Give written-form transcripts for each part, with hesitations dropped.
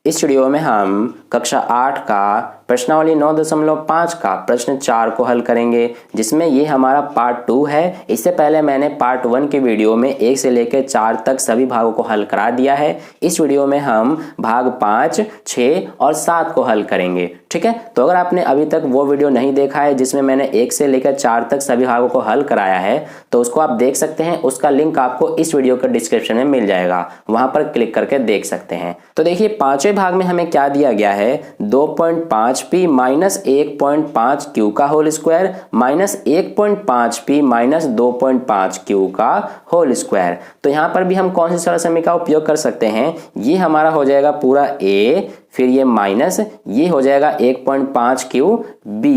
इस वीडियो में हम कक्षा 8 का प्रश्नावली 9.5 का प्रश्न 4 को हल करेंगे, जिसमें ये हमारा पार्ट 2 है। इससे पहले मैंने पार्ट 1 के वीडियो में 1 से लेकर 4 तक सभी भागों को हल करा दिया है। इस वीडियो में हम भाग 5, 6 और 7 को हल करेंगे। ठीक है, तो अगर आपने अभी तक वो वीडियो नहीं देखा है जिसमें मैंने 1 से लेकर 4 तक सभी भागों को हल कराया है, तो उसको आप देख सकते हैं। उसका लिंक आपको इस वीडियो के डिस्क्रिप्शन में मिल जाएगा, वहां पर क्लिक करके देख सकते हैं। तो देखिए, पांचवें भाग में हमें क्या दिया गया है, 2.5p माइनस 1.5q का whole square minus 1.5p minus 2.5q का होल स्क्वायर। तो यहां पर भी हम कौन सी सरल समीकरण का उपयोग कर सकते हैं, ये हमारा हो जाएगा पूरा a, फिर ये माइनस ये हो जाएगा 1.5q b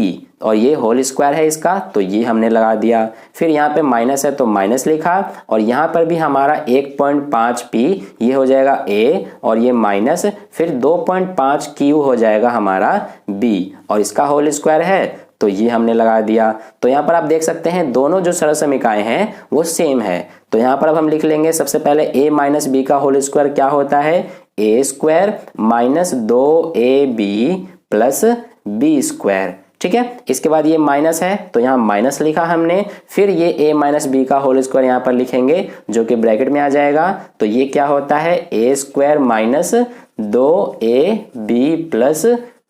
और ये होल स्क्वायर है इसका, तो ये हमने लगा दिया। फिर यहाँ पे माइनस है तो माइनस लिखा, और यहाँ पर भी हमारा 1.5p ये हो जाएगा a और ये माइनस, फिर 2.5q हो जाएगा हमारा b और इसका होल स्क्वायर है, तो ये हमने लगा दिया। तो यहाँ पर आप देख सकते हैं दोनों जो सरल समीकरण हैं वो सेम है। तो यहाँ पर अब हम लिख लेंगे सबसे पहले a माइनस बी का होल स्क्वायर क्या होता है, a square minus 2ab plus b square. ठीक है, इसके बाद ये माइनस है तो यहाँ माइनस लिखा हमने, फिर ये a माइनस बी का होल स्क्वायर यहाँ पर लिखेंगे जो कि ब्रैकेट में आ जाएगा। तो ये क्या होता है, a square minus 2ab plus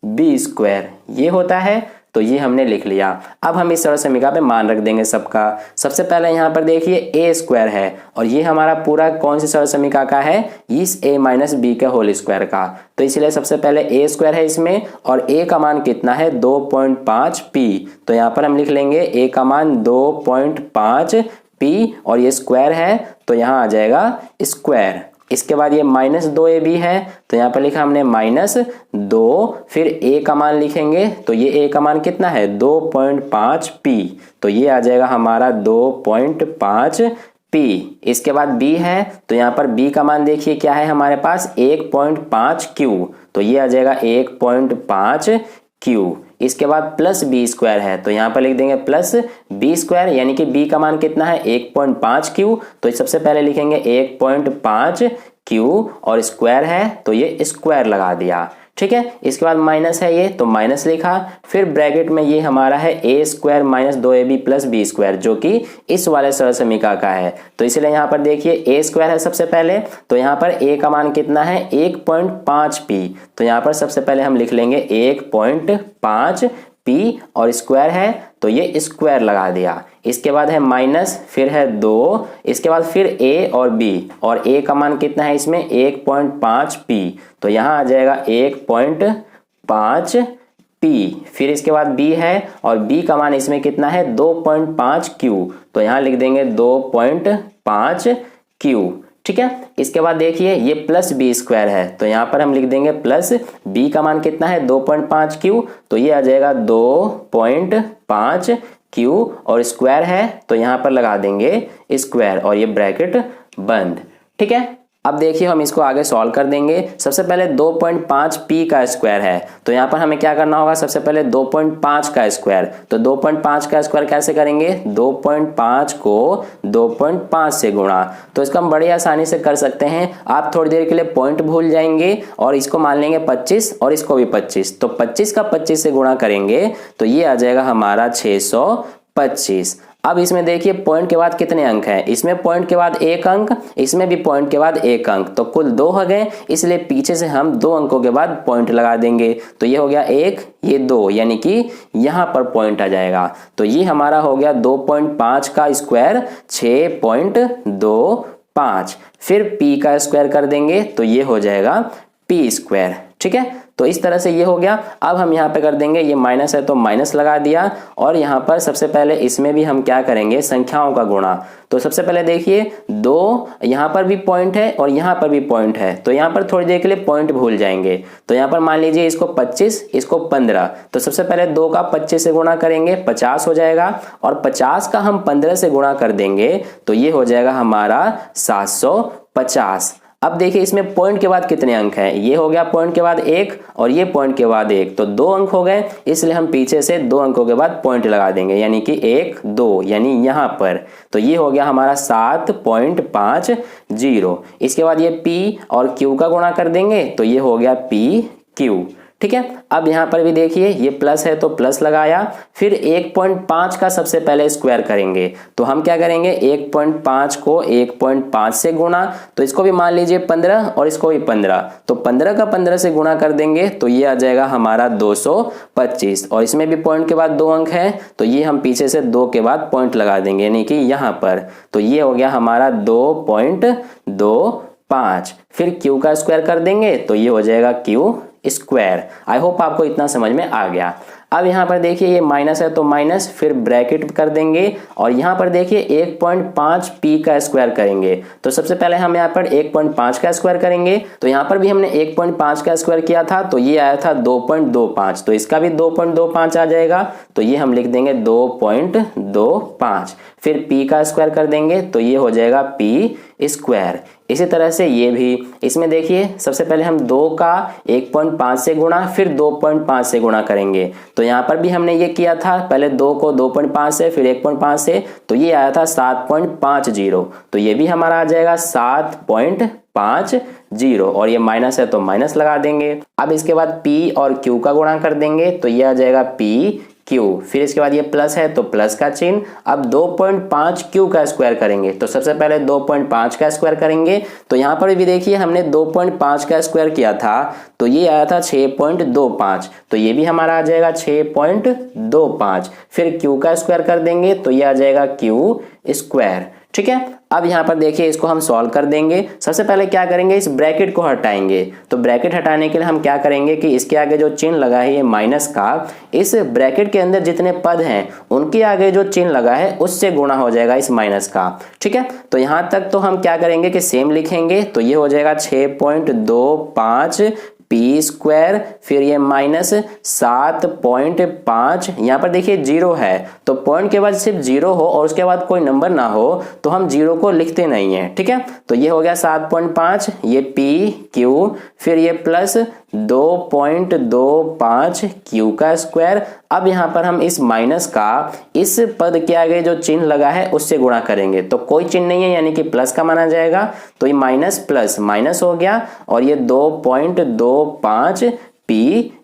b square ये होता है। तो ये हमने लिख लिया। अब हम इस सरल समीकरण पे मान रख देंगे सबका। सबसे पहले यहाँ पर देखिए a स्क्वायर है और ये हमारा पूरा कौन सी सरल समीकरण का है, इस a माइनस बी के होल स्क्वायर का। तो इसलिए सबसे पहले a स्क्वायर है इसमें, और a का मान कितना है 2.5p। तो यहाँ पर हम लिख लेंगे a का मान 2.5p और ये स्क्वायर है तो यहाँ आ जाएगा स्क्वायर। इसके बाद ये माइनस 2ab है तो यहाँ पर लिखा हमने माइनस 2, फिर a का मान लिखेंगे तो ये a का मान कितना है 2.5p, तो ये आ जाएगा हमारा 2.5p। इसके बाद b है तो यहाँ पर b का मान देखिए क्या है हमारे पास 1.5q, तो ये आ जाएगा 1.5q। इसके बाद प्लस बी स्क्वायर है तो यहाँ पर लिख देंगे प्लस बी स्क्वायर, यानी कि b का मान कितना है 1.5q, तो सबसे पहले लिखेंगे 1.5q और स्क्वायर है तो ये स्क्वायर लगा दिया। ठीक है, इसके बाद माइनस है ये तो माइनस लिखा, फिर ब्रैकेट में ये हमारा है a square minus 2ab plus B square जो कि इस वाले सरल समीकरण का है। तो इसलिए यहाँ पर देखिए a स्क्वायर है सबसे पहले, तो यहाँ पर a का मान कितना है 1.5p, तो यहाँ पर सबसे पहले हम लिख लेंगे 1.5p और स्क्वायर है तो ये स्क्वायर लगा दिया। इसके बाद है माइनस, फिर है 2, इसके बाद फिर a और b, और a का मान कितना है इसमें 1.5p, तो यहाँ आ जाएगा 1.5p। फिर इसके बाद b है और b का मान इसमें कितना है 2.5q, तो यहाँ लिख देंगे 2.5q। ठीक है, इसके बाद देखिए ये प्लस बी स्क्वायर है तो यहाँ पर हम लिख देंगे प्लस b का मान कितना है 2.5q, तो ये आ जाएगा 2.5q और स्क्वायर है तो यहाँ पर लगा देंगे स्क्वायर और ये ब्रैकेट बंद। ठीक है, अब देखिए हम इसको आगे सॉल्व कर देंगे। सबसे पहले 2.5p का स्क्वायर है तो यहाँ पर हमें क्या करना होगा, सबसे पहले 2.5 का स्क्वायर। तो 2.5 का स्क्वायर कैसे करेंगे, 2.5 को 2.5 से गुणा, तो इसको हम बड़ी आसानी से कर सकते हैं। आप थोड़ी देर के लिए पॉइंट भूल जाएंगे और इसको मान लेंगे 25 और इसको भी 25, तो 25 का 25 से गुणा करेंगे तो ये आ जाएगा हमारा 625। अब इसमें देखिए पॉइंट के बाद कितने अंक हैं, इसमें पॉइंट के बाद एक अंक, इसमें भी पॉइंट के बाद एक अंक, तो कुल 2 हो गए। इसलिए पीछे से हम 2 अंकों के बाद पॉइंट लगा देंगे, तो ये हो गया 1, ये 2, यानी कि यहां पर पॉइंट आ जाएगा। तो ये हमारा हो गया 2.5 का स्क्वायर 6.25। फिर p का स्क्वायर कर देंगे तो ये हो जाएगा p स्क्वायर। ठीक है, तो इस तरह से ये हो गया। अब हम यहाँ पे कर देंगे, ये माइनस है तो माइनस लगा दिया, और यहाँ पर सबसे पहले इसमें भी हम क्या करेंगे, संख्याओं का गुणा। तो सबसे पहले देखिए 2, यहाँ पर भी पॉइंट है और यहाँ पर भी पॉइंट है, तो यहाँ पर थोड़ी देर के लिए पॉइंट भूल जाएंगे। तो यहाँ पर मान लीजिए इसको 25, इसको 15, तो सबसे पहले 2 का 25 से गुणा करेंगे 50 हो जाएगा, और 50 का हम 15 से गुणा कर देंगे तो ये हो जाएगा हमारा 750। अब देखिए इसमें पॉइंट के बाद कितने अंक हैं, ये हो गया पॉइंट के बाद 1 और ये पॉइंट के बाद 1, तो 2 अंक हो गए, इसलिए हम पीछे से 2 अंकों के बाद पॉइंट लगा देंगे, यानी कि 1 2, यानी यहाँ पर। तो ये हो गया हमारा 7.50। इसके बाद ये P और Q का गुणा कर देंगे, तो ये हो गया PQ। ठीक है, अब यहाँ पर भी देखिए ये प्लस है तो प्लस लगाया, फिर 1.5 का सबसे पहले स्क्वायर करेंगे। तो हम क्या करेंगे, 1.5 को 1.5 से गुणा, तो इसको भी मान लीजिए 15 और इसको भी 15, तो 15 का 15 से गुणा कर देंगे, तो ये आ जाएगा हमारा 225। और इसमें भी पॉइंट के बाद 2 अंक है, तो ये हम पीछे से 2 के बाद पॉइंट लगा देंगे, यानी कि यहाँ पर। तो ये हो गया हमारा 2.25। फिर Q का स्क्वायर कर देंगे, तो ये हो जाएगा Q स्क्वायर। आई होप आपको इतना समझ में आ गया। अब यहाँ पर देखिए ये माइनस है तो माइनस, फिर ब्रैकेट कर देंगे और यहाँ पर देखिए 1.5 P का स्क्वायर करेंगे। तो सबसे पहले हम यहाँ पर 1.5 का स्क्वायर करेंगे, तो यहाँ पर भी हमने 1.5 का स्क्वायर किया था, तो ये आया था 2.25, तो इसका भी 2.25 आ जाएगा, तो ये हम लिख देंगे 2.25। फिर P का स्क्वायर कर देंगे, तो ये हो जाएगा P स्क्वायर। इसी तरह से ये भी, इसमें देखिए सबसे पहले हम 2 का 1.5 से गुणा, फिर 2.5 से गुणा करेंगे। तो यहाँ पर भी हमने ये किया था, पहले 2 को 2.5 से, फिर 1.5 से, तो ये आया था 7.50, तो ये भी हमारा आ जाएगा 7.50, और ये माइनस है तो माइनस लगा देंगे। अब इसके बाद P और Q का गुणा कर देंगे, तो ये आ जाएगा PQ। फिर इसके बाद ये प्लस है तो प्लस का चिन्ह। अब 2.5 Q का स्क्वायर करेंगे, तो सबसे पहले 2.5 का स्क्वायर करेंगे, तो यहाँ पर भी देखिए हमने 2.5 का स्क्वायर किया था, तो ये आया था 6.25, तो ये भी हमारा आ जाएगा 6.25। फिर Q का स्क्वायर कर देंगे, तो ये आ जाएगा Q स्क्वायर। ठीक है, अब यहाँ पर देखिए इसको हम सॉल्व कर देंगे। सबसे पहले क्या करेंगे, इस ब्रैकेट को हटाएंगे। तो ब्रैकेट हटाने के लिए हम क्या करेंगे कि इसके आगे जो चिन्ह लगा है ये माइनस का, इस ब्रैकेट के अंदर जितने पद हैं उनके आगे जो चिन्ह लगा है उससे गुणा हो जाएगा इस माइनस का। ठीक है, तो यहाँ तक तो हम क्या करेंगे कि सेम लिखेंगे, तो ये हो जाएगा 6.25 P स्क्वायर, फिर ये माइनस 7.5। यहाँ पर देखिए 0 है, तो पॉइंट के बाद सिर्फ 0 हो और उसके बाद कोई नंबर ना हो तो हम 0 को लिखते नहीं है। ठीक है, तो ये हो गया 7.5, ये PQ, फिर ये प्लस 2.25 Q का स्क्वायर। अब यहाँ पर हम इस माइनस का इस पद के आगे जो चिन्ह लगा है उससे गुणा करेंगे, तो कोई चिन्ह नहीं है यानी कि प्लस का माना जाएगा, तो ये माइनस प्लस माइनस हो गया और ये 2.25 P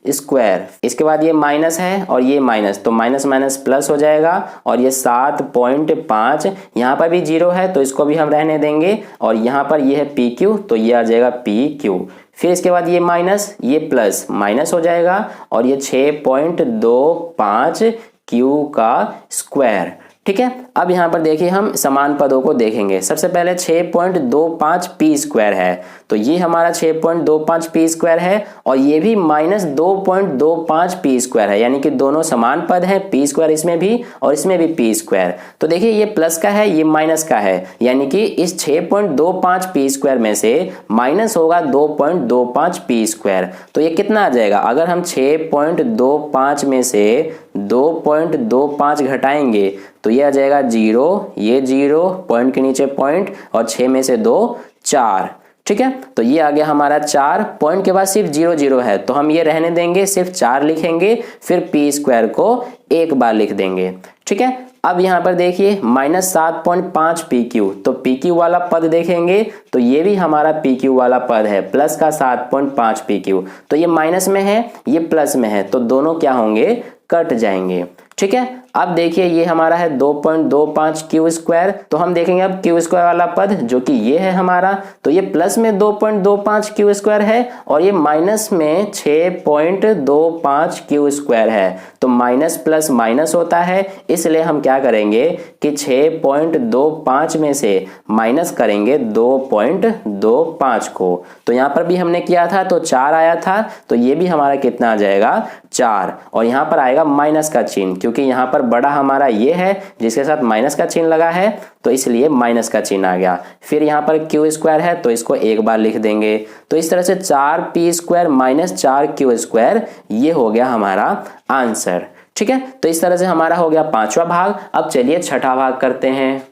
स्क्वायर। इसके बाद ये माइनस है और ये माइनस, तो माइनस माइनस प्लस हो जाएगा और ये 7.5, यहाँ पर भी 0 है तो इसको भी हम रहने देंगे, और यहाँ पर ये है PQ, तो ये आ जाएगा PQ। फिर इसके बाद ये माइनस, ये प्लस माइनस हो जाएगा और ये 6.25 Q का स्क्वायर। ठीक है, अब यहाँ पर देखिए हम समान पदों को देखेंगे। सबसे पहले 6.25 P स्क्वायर है, तो ये हमारा 6.25 P स्क्वायर है और ये भी माइनस 2.25 P स्क्वायर है, यानी कि दोनों समान पद हैं, P स्क्वायर इसमें भी और इसमें भी P स्क्वायर। तो देखिए ये प्लस का है, ये माइनस का है, यानी कि इस 6.25 P स्क्वायर में से माइनस होगा 2.25 P स्क्वायर। तो ये कितना आ जाएगा, अगर हम 6.25 में से 2.25 घटाएंगे तो ये आ जाएगा 0, ये 0, पॉइंट के नीचे पॉइंट, और 6 में से 2 4। ठीक है, तो ये आ गया हमारा 4, पॉइंट के बाद सिर्फ 0 0 है तो हम ये रहने देंगे, सिर्फ 4 लिखेंगे, फिर P स्क्वायर को एक बार लिख देंगे। ठीक है, अब यहाँ पर देखिए माइनस 7.5 PQ, तो PQ वाला पद देखेंगे तो ये भी हमारा PQ वाला पद है, प्लस का 7.5 PQ, तो ये माइनस में है ये प्लस में है, तो दोनों क्या होंगे, कट जाएंगे। ठीक है, अब देखिए ये हमारा है 2.25 Q स्क्वायर, तो हम देखेंगे अब Q स्क्वायर वाला पद जो कि ये है हमारा, तो ये प्लस में 2.25 Q स्क्वायर है और ये माइनस में 6.25 Q स्क्वायर है, तो माइनस प्लस माइनस होता है, इसलिए हम क्या करेंगे कि 6.25 में से माइनस करेंगे 2.25 को। तो यहाँ पर भी हमने किया था तो 4 आया था, तो ये भी हमारा कितना आ जाएगा, 4, और यहाँ पर आएगा माइनस का चिन्ह, क्योंकि यहाँ पर बड़ा हमारा ये है जिसके साथ माइनस का चिन्ह लगा है, तो इसलिए माइनस का चिन्ह आ गया। फिर यहाँ पर Q स्क्वायर है तो इसको एक बार लिख देंगे, तो इस तरह से 4P square minus 4Q square, ये हो गया हमारा आंसर। ठीक है, तो इस तरह से हमारा हो गया 5वां भाग। अब चलिए छठा भाग करते हैं।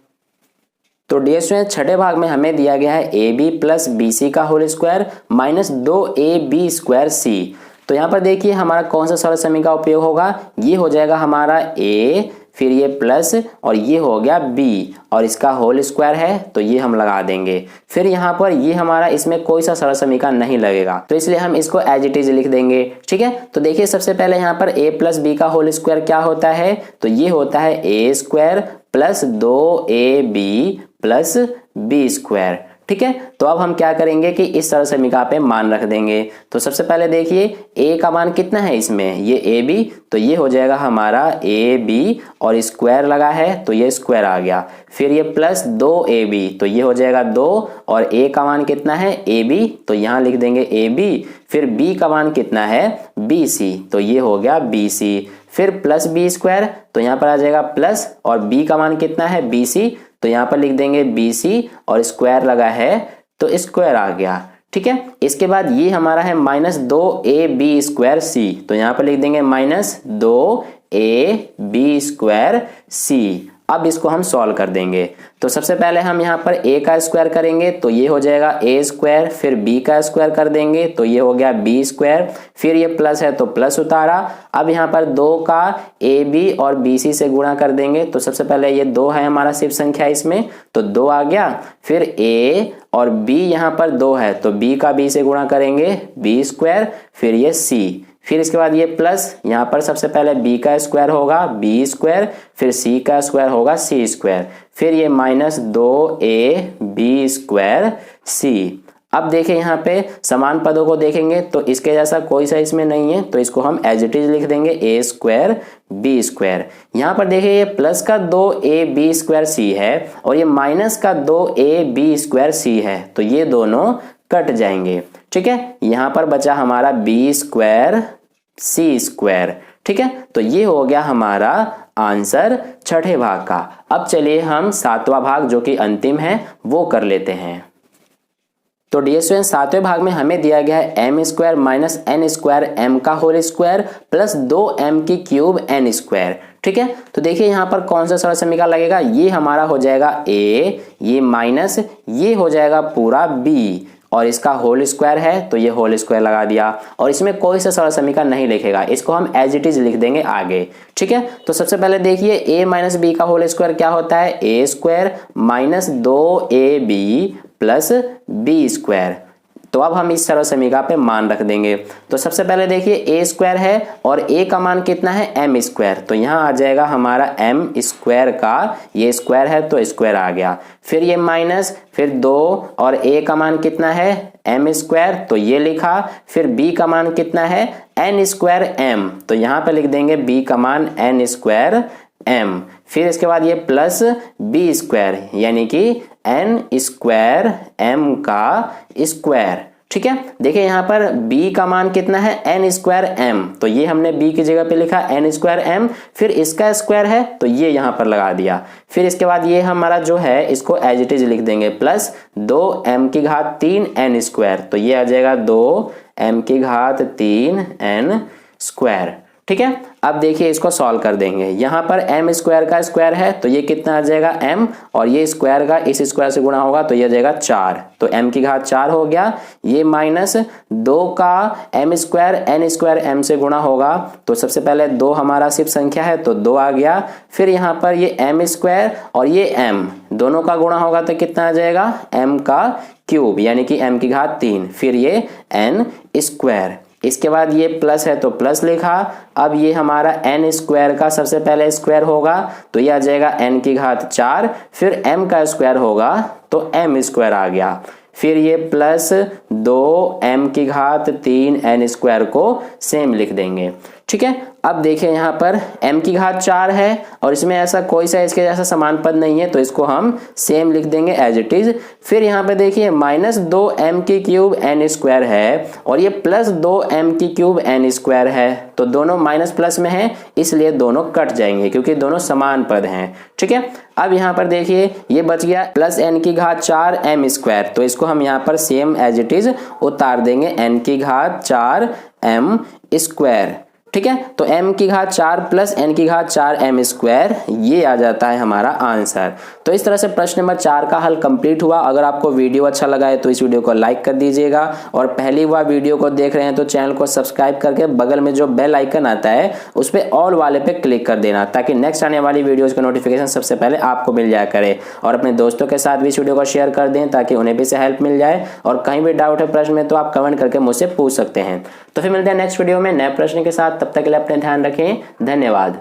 तो डियर स्टूडेंट छठे भाग में हमें दिया गया है A B plus B C का whole square minus 2ab square C. तो यहाँ पर देखिए हमारा कौन सा सरल समीकरण का उपयोग होगा, ये हो जाएगा हमारा a, फिर ये प्लस और ये हो गया b और इसका होल स्क्वायर है तो ये हम लगा देंगे। फिर यहाँ पर ये हमारा इसमें कोई सा सरल समीकरण नहीं लगेगा तो इसलिए हम इसको एज इट इज लिख देंगे। ठीक है, तो देखिए सबसे पहले यहाँ पर a प्लस बी का होल स्क्वायर क्या होता है, तो ये होता है a square plus 2ab plus b square. ठीक है, तो अब हम क्या करेंगे कि इस सरल समीकरण पे मान रख देंगे। तो सबसे पहले देखिए a का मान कितना है इसमें, ये ab, तो ये हो जाएगा हमारा ab और स्क्वायर लगा है तो ये स्क्वायर आ गया। फिर ये प्लस 2ab तो ये हो जाएगा 2 और a का मान कितना है ab, तो यहाँ लिख देंगे ab। फिर b का मान कितना है bc तो ये हो गया bc। फिर प्लस b स्क्वायर तो यहाँ पर आ जाएगा प्लस और b का मान कितना है bc तो यहाँ पर लिख देंगे bc और स्क्वायर लगा है तो स्क्वायर आ गया। ठीक है, इसके बाद ये हमारा है माइनस 2ab स्क्वायर सी, तो यहाँ पर लिख देंगे माइनस 2ab स्क्वायर सी। अब इसको हम सॉल्व कर देंगे। तो सबसे पहले हम यहाँ पर a का स्क्वायर करेंगे तो ये हो जाएगा a स्क्वायर, फिर b का स्क्वायर कर देंगे तो ये हो गया b स्क्वायर, फिर ये प्लस है तो प्लस उतारा। अब यहाँ पर 2 का ab और bc से गुणा कर देंगे तो सबसे पहले ये 2 है हमारा सिर्फ संख्या इसमें तो 2 आ गया। फिर a और b यहाँ पर 2 है तो b का b से गुणा करेंगे b स्क्वायर, फिर ये c, फिर इसके बाद ये प्लस यहाँ पर सबसे पहले b का स्क्वायर होगा b स्क्वायर, फिर c का स्क्वायर होगा c स्क्वायर, फिर ये माइनस 2ab स्क्वायर c। अब देखिए यहाँ पे समान पदों को देखेंगे तो इसके जैसा कोई सा इसमें नहीं है तो इसको हम एज इट इज लिख देंगे a स्क्वायर b स्क्वायर। यहाँ पर देखिए ये प्लस का 2ab स्क्वायर c है और ये माइनस का 2ab स्क्वायर c है तो ये दोनों कट जाएंगे। ठीक है, यहाँ पर बचा हमारा b स्क्वायर c स्क्वायर। ठीक है, तो ये हो गया हमारा आंसर छठे भाग का। अब चलिए हम सातवां भाग जो कि अंतिम है वो कर लेते हैं। तो डियर स्टूडेंट सातवें भाग में हमें दिया गया है M square minus N square M का होल स्क्वायर प्लस 2m की क्यूब एन स्क्वायर। ठीक है, तो देखिए यहाँ पर कौन सा सरल समीकरण लगेगा, ये हमारा हो जाएगा a, ये माइनस ये हो जाएगा पूरा b और इसका होल स्क्वायर है तो ये होल स्क्वायर लगा दिया और इसमें कोई सा सरल समीकरण नहीं लिखेगा, इसको हम एज इट इज लिख देंगे आगे। ठीक है, तो सबसे पहले देखिए a माइनस बी का होल स्क्वायर क्या होता है, a square minus 2ab plus b square. तो अब हम इस सरल समीकरण पे मान रख देंगे। तो सबसे पहले देखिए a स्क्वायर है और a का मान कितना है m स्क्वायर, तो यहाँ आ जाएगा हमारा m स्क्वायर का ये स्क्वायर है तो स्क्वायर आ गया। फिर ये माइनस, फिर 2 और a का मान कितना है m स्क्वायर तो ये लिखा, फिर b का मान कितना है n स्क्वायर m तो यहाँ पे लिख देंगे b का मान n स्क्वायर m। फिर इसके बाद ये प्लस b स्क्वायर यानी कि n स्क्वायर m का स्क्वायर। ठीक है, देखिए यहाँ पर b का मान कितना है n स्क्वायर m तो ये हमने b की जगह पे लिखा n स्क्वायर m, फिर इसका स्क्वायर है तो ये यहाँ पर लगा दिया। फिर इसके बाद ये हमारा जो है इसको एज इट इज लिख देंगे प्लस 2m की घात 3n स्क्वायर तो ये आ जाएगा 2m की घात 3n स्क्वायर। ठीक है, अब देखिए इसको सॉल्व कर देंगे। यहाँ पर m स्क्वायर का स्क्वायर है तो ये कितना आ जाएगा m और ये स्क्वायर का इस स्क्वायर से गुणा होगा तो ये आ जाएगा 4 तो m की घात 4 हो गया। ये माइनस 2 का m square n square m से गुणा होगा तो सबसे पहले 2 हमारा सिर्फ संख्या है तो 2 आ गया। फिर यहाँ पर ये m स्क्वायर और ये m दोनों का गुणा होगा तो कितना आ जाएगा m का क्यूब यानी कि m की घात 3, फिर ये n स्क्वायर। इसके बाद ये प्लस है तो प्लस लिखा। अब ये हमारा n स्क्वायर का सबसे पहले स्क्वायर होगा तो ये आ जाएगा n की घात 4, फिर m का स्क्वायर होगा तो m स्क्वायर आ गया। फिर ये प्लस 2m की घात 3n स्क्वायर को सेम लिख देंगे। ठीक है, अब देखिए यहाँ पर m की घात 4 है और इसमें ऐसा कोई सा इसके जैसा समान पद नहीं है तो इसको हम सेम लिख देंगे एज इट इज। फिर यहाँ पे देखिए माइनस 2m की क्यूब n स्क्वायर है और ये प्लस 2m की क्यूब n स्क्वायर है तो दोनों माइनस प्लस में है इसलिए दोनों कट जाएंगे क्योंकि दोनों समान पद हैं। ठीक है, अब यहाँ पर देखिए ये बच गया प्लस n की घात 4m स्क्वायर तो इसको हम यहाँ पर सेम एज इट इज उतार देंगे n की घात 4m स्क्वायर। ठीक है। तो m की घात 4 प्लस n की घात 4 m स्क्वायर, ये आ जाता है हमारा आंसर। तो इस तरह से प्रश्न नंबर 4 का हल कंप्लीट हुआ। अगर आपको वीडियो अच्छा लगा है तो इस वीडियो को लाइक कर दीजिएगा, और पहली बार वीडियो को देख रहे हैं तो चैनल को सब्सक्राइब करके बगल में जो बेल आइकन आता है उस पर ऑल वाले पे क्लिक कर देना, ताकि नेक्स्ट आने वाली वीडियोज का नोटिफिकेशन सबसे पहले आपको मिल जाया करे। और अपने दोस्तों के साथ भी इस वीडियो को शेयर कर दें ताकि उन्हें भी से हेल्प मिल जाए। और कहीं भी डाउट है प्रश्न में तो आप कमेंट करके मुझसे पूछ सकते हैं। तो फिर मिलते हैं नेक्स्ट वीडियो में नए प्रश्न के साथ, तब तक के लिए अपने ध्यान रखें। धन्यवाद।